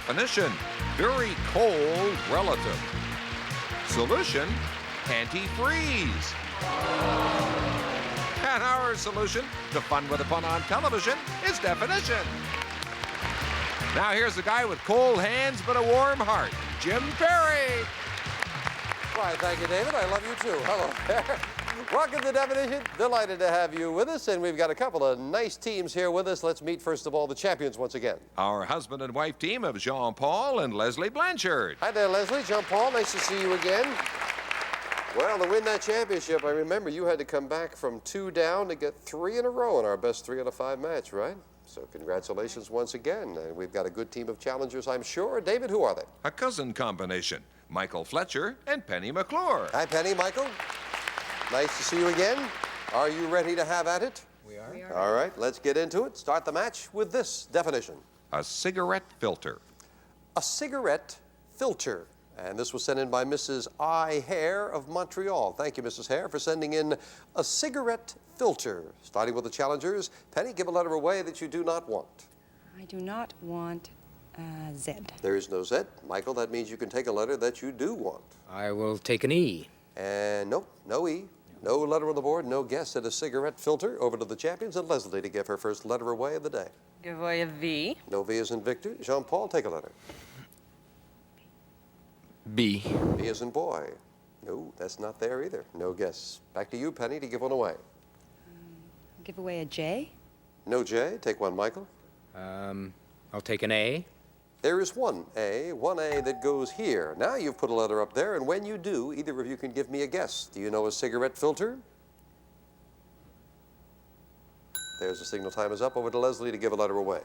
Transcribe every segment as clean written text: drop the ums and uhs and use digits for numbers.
Definition: very cold relative. Solution: antifreeze. And our solution to fun with a pun on television is definition. Now here's the guy with cold hands but a warm heart, Jim Perry. Why, thank you, David. I love you too. Hello there. Welcome to Definition. Delighted to have you with us, and we've got a couple of nice teams here with us. Let's meet, first of all, the champions once again. Our husband and wife team of Jean-Paul and Leslie Blanchard. Hi there, Leslie. Jean-Paul, nice to see you again. Well, to win that championship, I remember you had to come back from 2 down to get 3 in a row in our best 3 out of 5 match, right? So congratulations once again. And we've got a good team of challengers, I'm sure. David, who are they? A cousin combination, Michael Fletcher and Penny McClure. Hi, Penny, Michael. Nice to see you again. Are you ready to have at it? We are. All right, let's get into it. Start the match with this definition. A cigarette filter. A cigarette filter. And this was sent in by Mrs. I. Hare of Montreal. Thank you, Mrs. Hare, for sending in a cigarette filter. Starting with the challengers. Penny, give a letter away that you do not want. I do not want Z. There is no Z. Michael, that means you can take a letter that you do want. I will take an E. And nope, no E. No letter on the board, no guess at a cigarette filter. Over to the champions and Leslie to give her first letter away of the day. Give away a V. No V as in Victor. Jean-Paul, take a letter. B. B as in boy. No, that's not there either. No guess. Back to you, Penny, to give one away. Give away a J. No J. Take one, Michael. I'll take an A. There is one A that goes here. Now you've put a letter up there, and when you do, either of you can give me a guess. Do you know a cigarette filter? There's the signal time is up. Over to Leslie to give a letter away.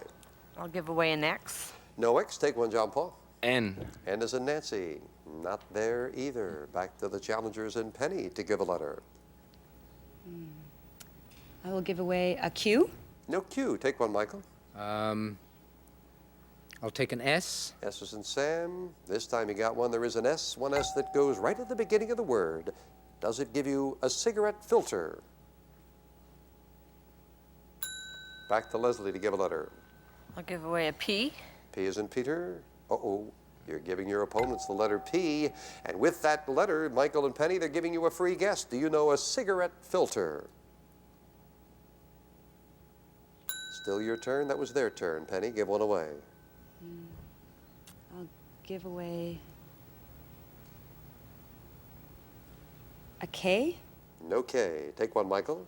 I'll give away an X. No X. Take one, Jean-Paul. N. N as in Nancy. Not there either. Back to the challengers and Penny to give a letter. I will give away a Q. No Q. Take one, Michael. I'll take an S. S as in Sam. This time you got one. There is an S. One S that goes right at the beginning of the word. Does it give you a cigarette filter? Back to Leslie to give a letter. I'll give away a P. P as in Peter. Uh-oh. You're giving your opponents the letter P. And with that letter, Michael and Penny, they're giving you a free guess. Do you know a cigarette filter? Still your turn. That was their turn. Penny, give one away. I'll give away a K. No K. Take one, Michael.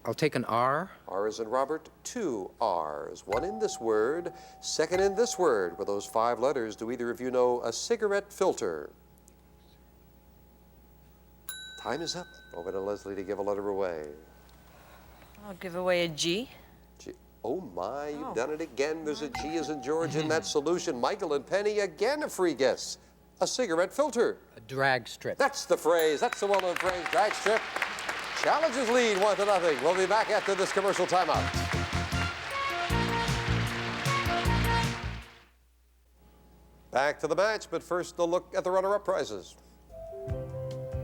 I'll take an R. R as in Robert. 2 R's. One in this word, second in this word. With those 5 letters, do either of you know a cigarette filter? Time is up. Over to Leslie to give a letter away. I'll give away a G. G. Oh my, you've Oh. done it again. There's a G as in George in that solution. Michael and Penny, again a free guess. A cigarette filter. A drag strip. That's the phrase. That's the well-known phrase, drag strip. Challengers lead 1-0. We'll be back after this commercial timeout. Back to the match, but first a look at the runner-up prizes.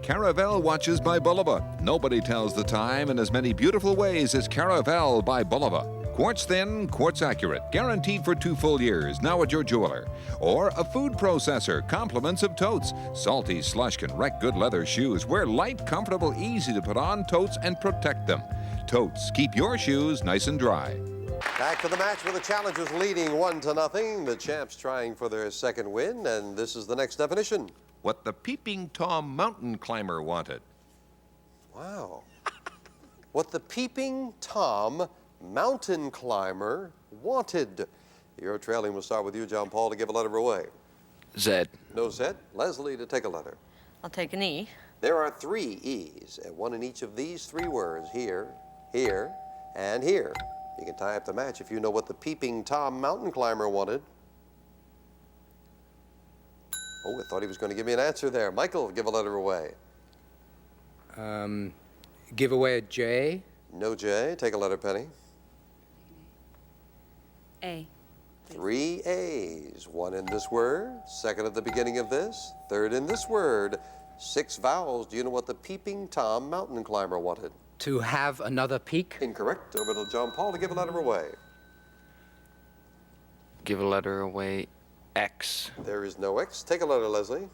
Caravel watches by Bulova. Nobody tells the time in as many beautiful ways as Caravel by Bulova. Quartz thin, quartz accurate, guaranteed for 2 full years, now at your jeweler. Or a food processor, compliments of Totes. Salty slush can wreck good leather shoes. Wear light, comfortable, easy to put on Totes and protect them. Totes, keep your shoes nice and dry. Back to the match with the challengers leading 1-0. The champs trying for their second win, and this is the next definition. What the Peeping Tom mountain climber wanted. Wow. What the Peeping Tom mountain climber wanted. You're trailing. We'll start with you, Jean-Paul, to give a letter away. Z. No Z. Leslie to take a letter. I'll take an E. There are 3 E's, and one in each of these 3 words. Here, here, and here. You can tie up the match if you know what the Peeping Tom mountain climber wanted. Oh, I thought he was going to give me an answer there. Michael, give a letter away. Give away a J. No J. Take a letter, Penny. A. 3 A's. One in this word, second at the beginning of this, third in this word. 6 vowels. Do you know what the Peeping Tom mountain climber wanted? To have another peek. Incorrect. Over to John Paul to give a letter away. Give a letter away. X. There is no X. Take a letter, Leslie.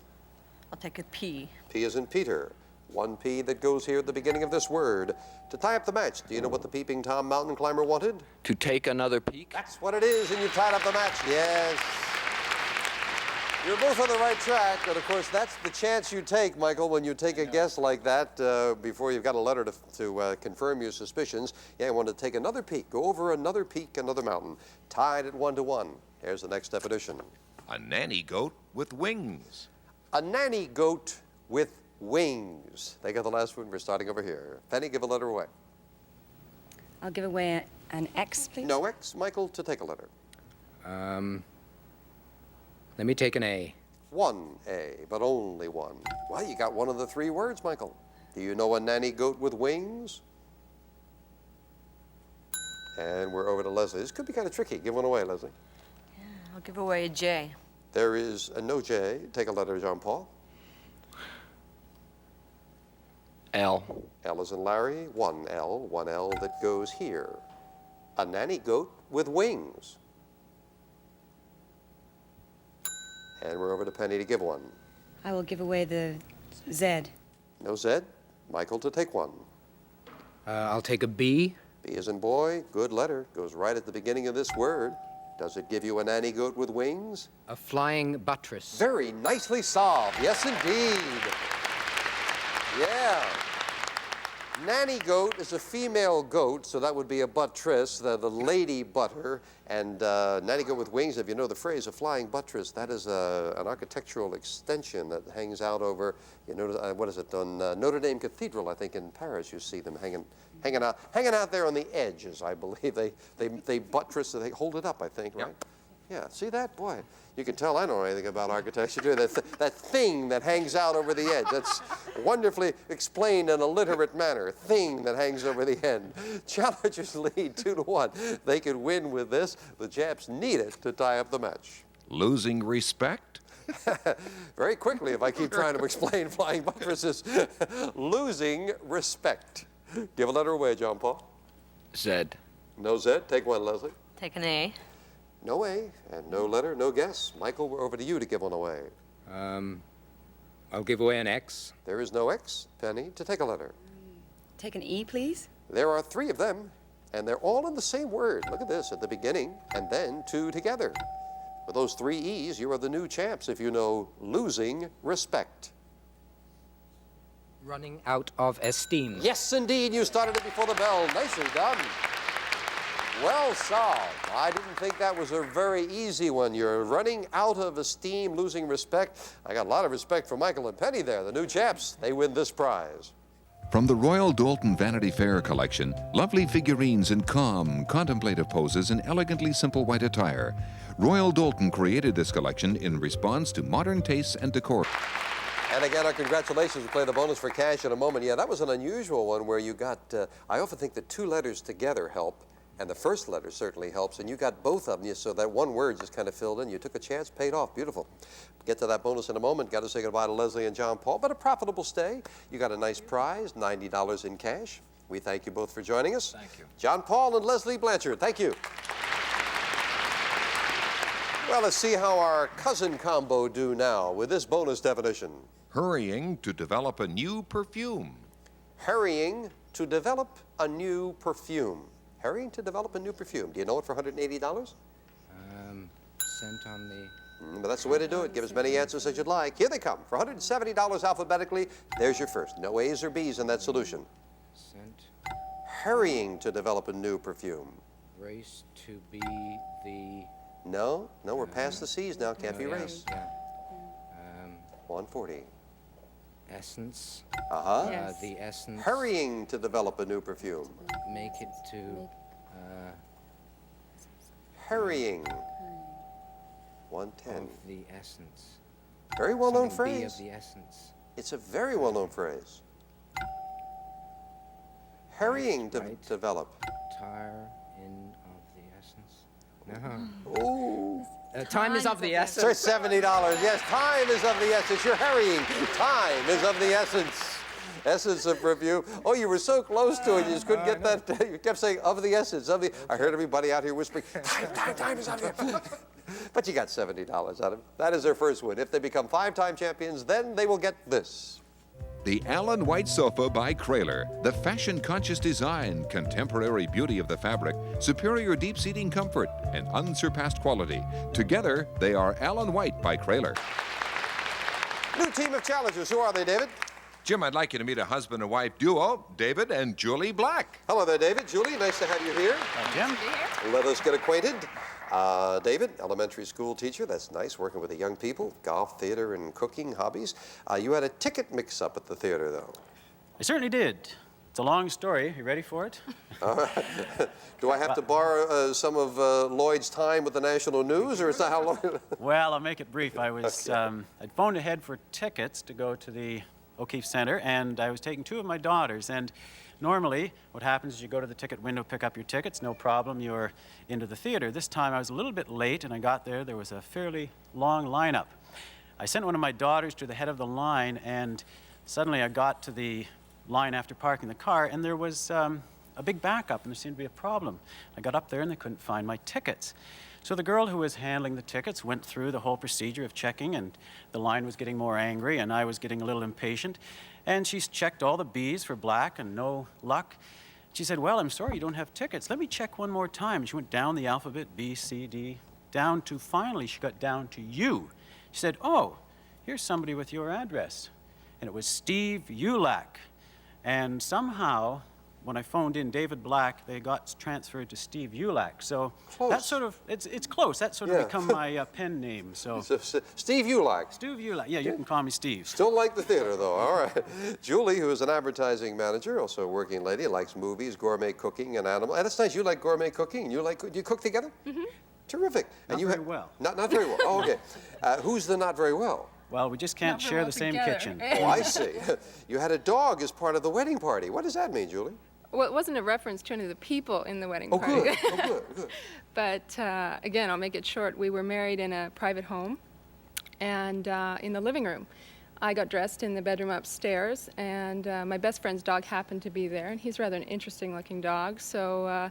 I'll take a P. P is in Peter. One P that goes here at the beginning of this word. To tie up the match, do you know what the Peeping Tom mountain climber wanted? To take another peek. That's what it is, and you've tied up the match. Yes. You're both on the right track, but of course, that's the chance you take, Michael, when you take a guess like that before you've got a letter to confirm your suspicions. Yeah, you want to take another peek, go over another peak, another mountain. Tied at 1-1. Here's the next definition. A nanny goat with wings. A nanny goat with wings. They got the last one. We're starting over here. Penny, give a letter away. I'll give away an X, please. No X. Michael, to take a letter. Let me take an A. 1A, but only one. Well, you got one of the three words, Michael. Do you know a nanny goat with wings? And we're over to Leslie. This could be kind of tricky. Give one away, Leslie. I'll give away a J. There is a no J. Take a letter, John Paul. L. L is in Larry. One L that goes here. A nanny goat with wings. And we're over to Penny to give one. I will give away the Z. No Z. Michael to take one. I'll take a B. B as in boy. Good letter. Goes right at the beginning of this word. Does it give you a nanny goat with wings? A flying buttress. Very nicely solved. Yes, indeed. Yeah. Nanny goat is a female goat, so that would be a buttress, the lady butter. And nanny goat with wings, if you know the phrase, a flying buttress, that is an architectural extension that hangs out over, you know, what is it, on Notre Dame Cathedral, I think in Paris, you see them hanging out there on the edges, I believe. They buttress, they hold it up, I think, right? Yeah, see that? Boy, you can tell I don't know anything about architecture, do you? That thing that hangs out over the edge. That's wonderfully explained in a literate manner. Thing that hangs over the end. Challengers lead 2-1. They could win with this. The Japs need it to tie up the match. Losing respect? Very quickly, if I keep trying to explain flying buttresses. Losing respect. Give a letter away, John Paul. Z. No Z. Take one, Leslie. Take an A. No A, and no letter, no guess. Michael, we're over to you to give one away. I'll give away an X. There is no X. Penny, to take a letter. Take an E, please. There are three of them, and they're all in the same word. Look at this, at the beginning, and then two together. With those three E's, you are the new champs if you know losing respect. Running out of esteem. Yes, indeed, you started it before the bell. Nicely done. Well solved. I didn't think that was a very easy one. You're running out of esteem, losing respect. I got a lot of respect for Michael and Penny there, the new chaps. They win this prize. From the Royal Doulton Vanity Fair collection, lovely figurines in calm, contemplative poses in elegantly simple white attire. Royal Doulton created this collection in response to modern tastes and decor. And again, our congratulations. We'll play the bonus for cash in a moment. Yeah, that was an unusual one where you got, I often think the two letters together help. And the first letter certainly helps, and you got both of them, so that one word just kind of filled in. You took a chance, paid off. Beautiful. Get to that bonus in a moment. Got to say goodbye to Leslie and John Paul, but a profitable stay. You got a nice prize, $90 in cash. We thank you both for joining us. Thank you. John Paul and Leslie Blanchard, thank you. Well, let's see how our cousin combo do now with this bonus definition. Hurrying to develop a new perfume. Hurrying to develop a new perfume. Hurrying to develop a new perfume. Do you know it for $180? Sent on the... But that's the way to do it. Give as many answers as you'd like. Here they come. For $170 alphabetically, there's your first. No A's or B's in that solution. Sent... Hurrying to develop a new perfume. Race to be the... No, we're past the C's now. Can't be race. Yeah. 140. Essence. Uh-huh. Yes. The essence. Hurrying to develop a new perfume. Make it to... Hurrying. 110. of the essence. Very well-known Something be phrase. of the essence. It's a very well-known phrase. Hurrying to Right. develop. Tire in of the essence. No. Ooh. Time is of the So essence. $70. Yes, time is of the essence. You're hurrying. Time is of the essence. Essence of perfume. Oh, you were so close to it, you just couldn't get that. You kept saying, of the essence, of the. I heard everybody out here whispering, time is up here. But you got $70 out of it. That is their first win. If they become 5-time champions, then they will get this. The Alan White Sofa by Krahler. The fashion-conscious design, contemporary beauty of the fabric, superior deep-seating comfort, and unsurpassed quality. Together, they are Alan White by Krahler. New team of challengers. Who are they, David? Jim, I'd like you to meet a husband and wife duo, David and Julie Black. Hello there, David. Julie, nice to have you here. Jim? Let us get acquainted. David, elementary school teacher. That's nice, working with the young people. Golf, theater, and cooking hobbies. You had a ticket mix-up at the theater, though. I certainly did. It's a long story. You ready for it? Do I have to borrow some of Lloyd's time with the national news, or is that how long? Well, I'll make it brief. I'd phoned ahead for tickets to go to the O'Keefe Center, and I was taking 2 of my daughters. And normally, what happens is you go to the ticket window, pick up your tickets, no problem, you're into the theater. This time I was a little bit late, and I got there. There was a fairly long lineup. I sent one of my daughters to the head of the line, and suddenly I got to the line after parking the car, and there was a big backup, and there seemed to be a problem. I got up there, and they couldn't find my tickets. So the girl who was handling the tickets went through the whole procedure of checking, and the line was getting more angry, and I was getting a little impatient. And she checked all the B's for black, and no luck. She said, well, I'm sorry, you don't have tickets. Let me check one more time. And she went down the alphabet, B, C, D, down to finally she got down to U. She said, oh, here's somebody with your address. And it was Steve Ulak. And somehow, when I phoned in David Black, they got transferred to Steve Ulak. So Close. that's sort of, it's close. That's sort of Yeah. become my pen name. So Steve Ulak. Steve Ulak. Yeah, you can call me Steve. Still like the theater, though. All right. Julie, who is an advertising manager, also a working lady, likes movies, gourmet cooking, and animal. And it's nice. You like gourmet cooking. You cook together? Mm-hmm. Terrific. Not very well. Not very well. Oh, okay. Who's the not very well? Well, we just can't share the same kitchen. Oh, I see. You had a dog as part of the wedding party. What does that mean, Julie? Well, it wasn't a reference to any of the people in the wedding Oh, party. good. Oh, good. Good. But again, I'll make it short. We were married in a private home, and in the living room. I got dressed in the bedroom upstairs, and my best friend's dog happened to be there, and he's rather an interesting-looking dog. So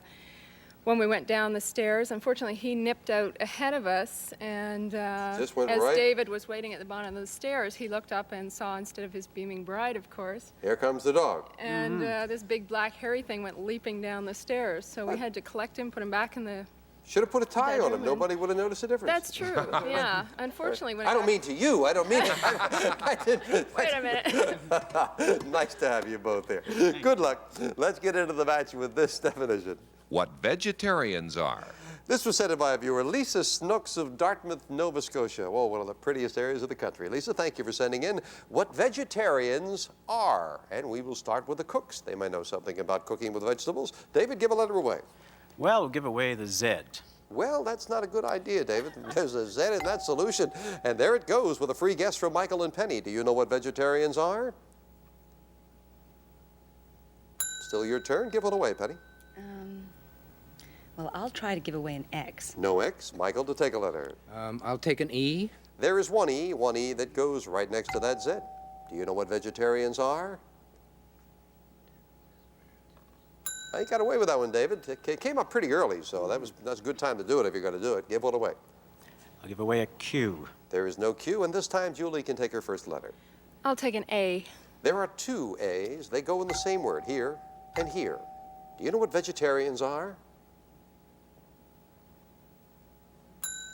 when we went down the stairs, unfortunately, he nipped out ahead of us, and Just went as right- David was waiting at the bottom of the stairs, he looked up and saw, instead of his beaming bride, of course, Here comes the dog. and this big black hairy thing went leaping down the stairs. So we had to collect him, put him back in the... Should have put a tie on Bedroom him. and- Nobody would have noticed the difference. That's true, yeah. Unfortunately, when I don't mean to you. I don't mean to. I didn't. Wait a minute. Nice to have you both here. Good luck. Let's get into the match with this definition. What vegetarians are. This was sent in by a viewer, Lisa Snooks of Dartmouth, Nova Scotia. Oh, one of the prettiest areas of the country. Lisa, thank you for sending in what vegetarians are. And we will start with the cooks. They might know something about cooking with vegetables. David, give a letter away. Well, we'll give away the Z. Well, that's not a good idea, David. There's a Z in that solution. And there it goes with a free guess from Michael and Penny. Do you know what vegetarians are? Still your turn. Give one away, Penny. Well, I'll try to give away an X. No X. Michael, to take a letter. I'll take an E. There is one E that goes right next to that Z. Do you know what vegetarians are? You got away with that one, David. It came up pretty early, so that's a good time to do it if you're going to do it. Give one away. I'll give away a Q. There is no Q, and this time Julie can take her first letter. I'll take an A. There are 2 A's. They go in the same word, here and here. Do you know what vegetarians are?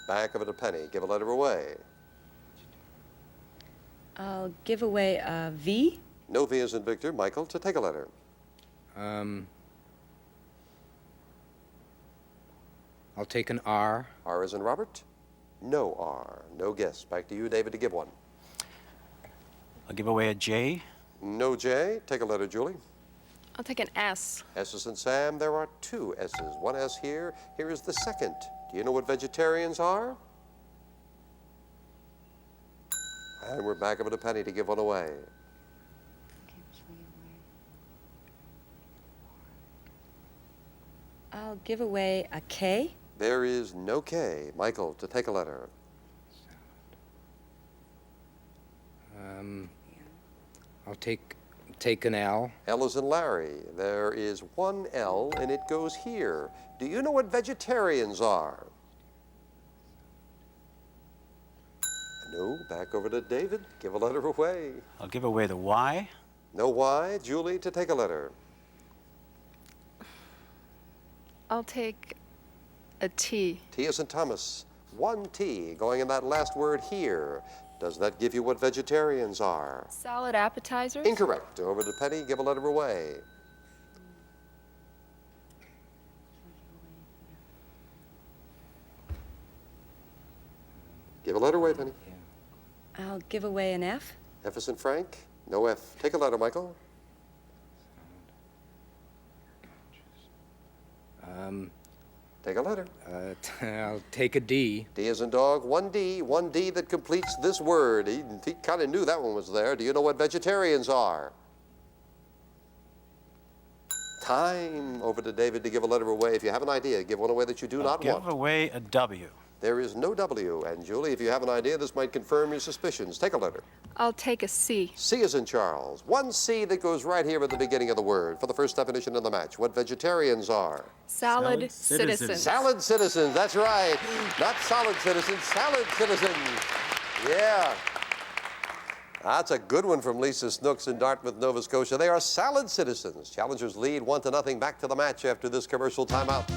Back of it a penny. Give a letter away. I'll give away a V. No V as in Victor. Michael, to take a letter. I'll take an R. R as in Robert? No R. No guess. Back to you, David, to give one. I'll give away a J. No J. Take a letter, Julie. I'll take an S. S as in Sam. There are 2 S's. One S here. Here is the second. Do you know what vegetarians are? And we're back up at a penny to give one away. I'll give away a K. There is no K. Michael, to take a letter. I'll take take an L. L is in Larry. There is one L, and it goes here. Do you know what vegetarians are? No. Back over to David. Give a letter away. I'll give away the Y. No Y. Julie, to take a letter. I'll take a T. T is in Thomas. One T going in that last word here. Does that give you what vegetarians are? Salad appetizers? Incorrect. Over to Penny. Give a letter away. Give a letter away, Penny. I'll give away an F. F is in Frank. No F. Take a letter, Michael. Take a letter. I'll take a D. D is in dog. One D that completes this word. He kind of knew that one was there. Do you know what vegetarians are? Time. Over to David to give a letter away. If you have an idea, give one away that you do not Give want. away a W. There is no W. And Julie, if you have an idea, this might confirm your suspicions. Take a letter. I'll take a C. C is in Charles. One C that goes right here at the beginning of the word for the first definition of the match. What vegetarians are. Salad Salad citizens. citizens. Salad citizens, that's right. Not solid citizens, salad citizens. Yeah. That's a good one from Lisa Snooks in Dartmouth, Nova Scotia. They are salad citizens. Challengers lead 1-0. Back to the match after this commercial timeout.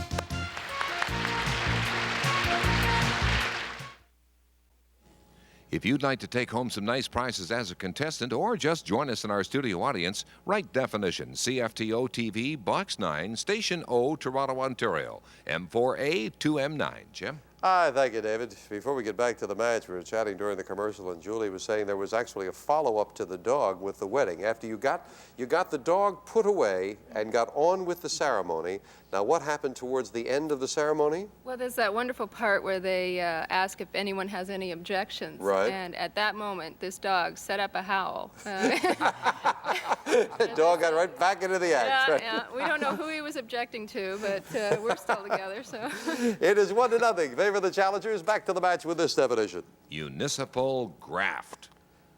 If you'd like to take home some nice prizes as a contestant or just join us in our studio audience, write definition CFTO TV, Box 9, Station O, Toronto, Ontario, M4A 2M9. Jim? Hi, thank you, David. Before we get back to the match, we were chatting during the commercial, and Julie was saying there was actually a follow-up to the dog with the wedding. After you got the dog put away and got on with the ceremony, now what happened towards the end of the ceremony? Well, there's that wonderful part where they ask if anyone has any objections. Right. And at that moment, this dog set up a howl. The dog got right back into the act. Yeah, right? yeah. We don't know who he was objecting to, but we're still together, so. It is 1-0. Favor the challengers. Back to the match with this definition. Municipal graft.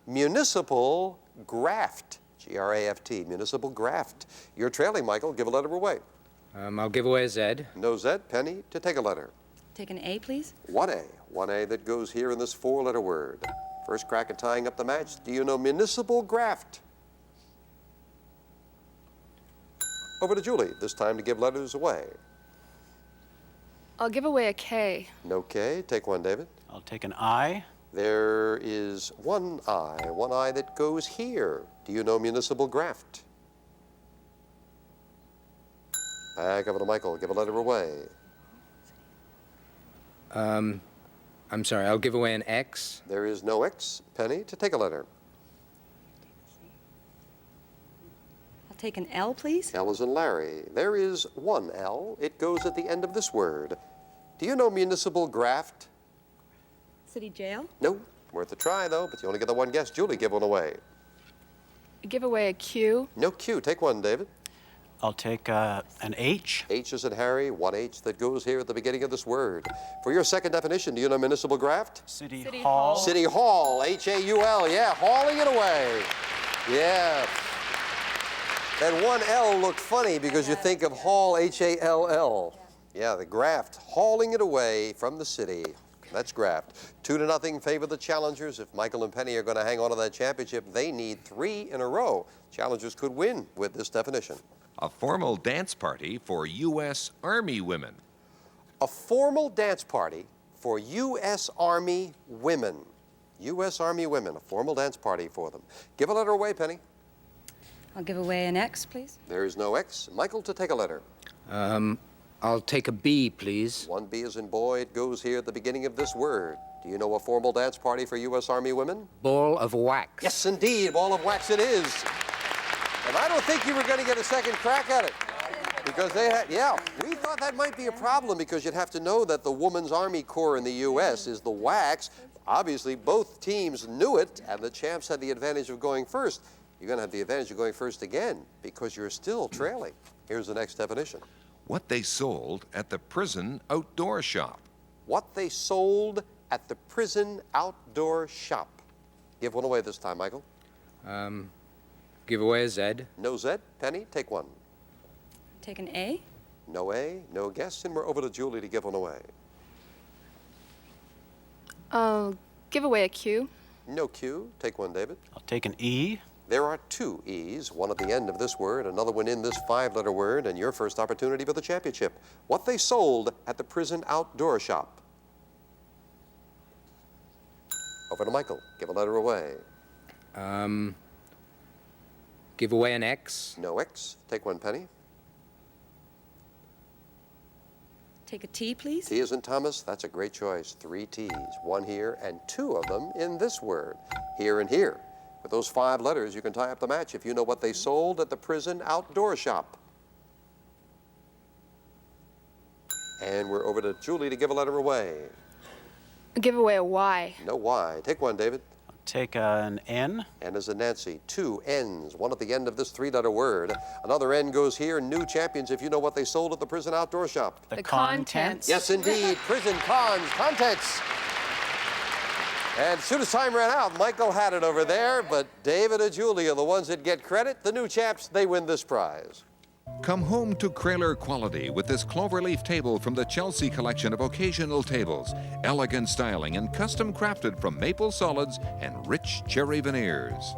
Municipal graft. G-R-A-F-T. Municipal graft. You're trailing, Michael. Give a letter away. I'll give away a Z. No Z. Penny, to take a letter. Take an A, please. 1A. 1A that goes here in this four-letter word. First crack at tying up the match. Do you know municipal graft? Over to Julie. This time to give letters away. I'll give away a K. No K. Take one, David. I'll take an I. There is one I that goes here. Do you know municipal graft? Back over to Michael. Give a letter away. I'm sorry, I'll give away an X. There is no X. Penny, to take a letter. I'll take an L, please. L is in Larry. There is one L. It goes at the end of this word. Do you know municipal graft? City jail. No. Worth a try, though, but you only get the one guess. Julie, give one away. Give away a Q. No Q. Take one, David. I'll take an H. H is in Harry. One H that goes here at the beginning of this word. For your second definition, do you know municipal graft? City City Hall. Hall. City Hall. H-A-U-L. Yeah, hauling it away. Yeah. That one L looked funny because you think of Hall, H-A-L-L. Yeah, the graft. Hauling it away from the city. That's graft. 2-0 favor the challengers. If Michael and Penny are going to hang on to that championship, they need 3 in a row. Challengers could win with this definition. A formal dance party for U.S. Army women. A formal dance party for U.S. Army women. U.S. Army women, a formal dance party for them. Give a letter away, Penny. I'll give away an X, please. There is no X. Michael, to take a letter. I'll take a B, please. One B as in boy. It goes here at the beginning of this word. Do you know a formal dance party for U.S. Army women? Ball of wax. Yes, indeed. Ball of wax it is. And I don't think you were going to get a second crack at it. Because they had, yeah, we thought that might be a problem because you'd have to know that the Women's Army Corps in the U.S. is the wax. Obviously, both teams knew it, and the champs had the advantage of going first. You're going to have the advantage of going first again because you're still trailing. Here's the next definition. What they sold at the prison outdoor shop. What they sold at the prison outdoor shop. Give one away this time, Michael. Give away a Z. No Z. Penny, take one. Take an A. No A, no guess, and we're over to Julie to give one away. I'll give away a Q. No Q. Take one, David. I'll take an E. There are two E's, one at the end of this word, another one in this five-letter word, and your first opportunity for the championship. What they sold at the prison outdoor shop. Over to Michael. Give a letter away. Give away an X. No X. Take one, Penny. Take a T, please. T as in Thomas. That's a great choice. Three T's. One here and two of them in this word. Here and here. With those five letters, you can tie up the match if you know what they sold at the prison outdoor shop. And we're over to Julie to give a letter away. I'll give away a Y. No Y. Take one, David. I'll take an N. N as in Nancy. Two N's. One at the end of this three-letter word. Another N goes here. New champions if you know what they sold at the prison outdoor shop. The contents. Yes, indeed. Prison contents. And as soon as time ran out, Michael had it over there, but David and Julie are the ones that get credit. The new chaps, they win this prize. Come home to Kraler quality with this cloverleaf table from the Chelsea collection of occasional tables. Elegant styling and custom crafted from maple solids and rich cherry veneers.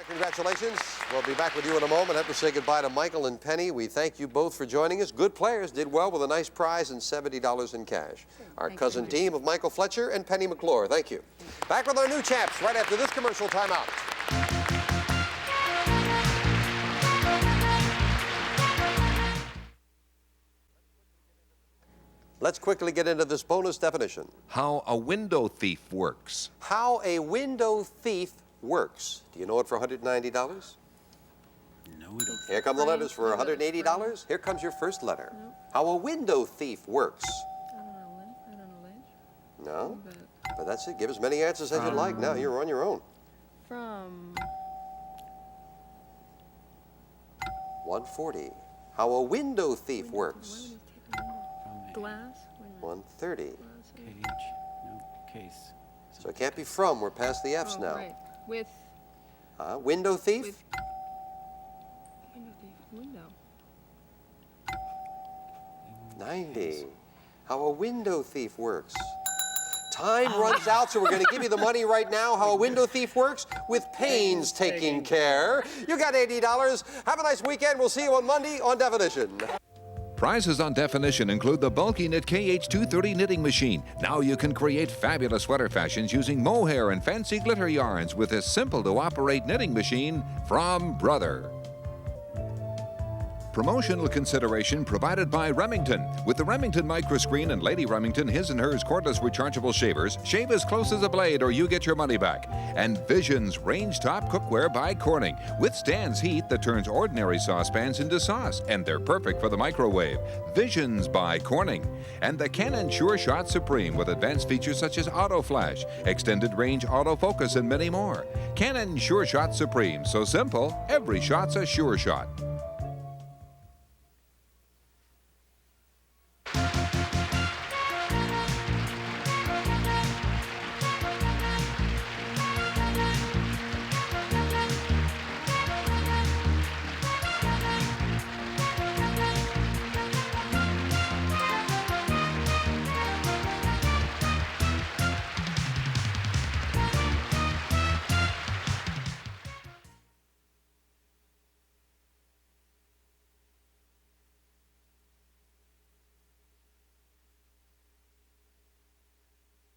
Congratulations. We'll be back with you in a moment. I have to say goodbye to Michael and Penny. We thank you both for joining us. Good players, did well with a nice prize and $70 in cash. Our cousin team of Michael Fletcher and Penny McClure. Thank you. Back with our new chaps right after this commercial timeout. Let's quickly get into this bonus definition. How a window thief works. How a window thief works. Do you know it for $190? No, we don't. Here come the letters for $180. Here comes your first letter. How a window thief works. I don't know, No? But that's it. Give as many answers as you like. Now you're on your own. From 140. How a window thief works. glass. 130. Cage. No case. So it can't be from. We're past the F's now. Right. With Window thief? With- window thief. Window. 90. How a window thief works. Time runs out, so we're going to give you the money right now. How a window thief works with painstaking care. You got $80. Have a nice weekend. We'll see you on Monday on Definition. Prizes on Definition include the bulky knit KH230 knitting machine. Now you can create fabulous sweater fashions using mohair and fancy glitter yarns with this simple-to-operate knitting machine from Brother. Promotional consideration provided by Remington. With the Remington Microscreen and Lady Remington his and hers cordless rechargeable shavers, shave as close as a blade or you get your money back. And Visions Range Top Cookware by Corning. Withstands heat that turns ordinary saucepans into sauce, and they're perfect for the microwave. Visions by Corning. And the Canon Sure Shot Supreme with advanced features such as auto flash, extended range autofocus, and many more. Canon Sure Shot Supreme. So simple, every shot's a sure shot.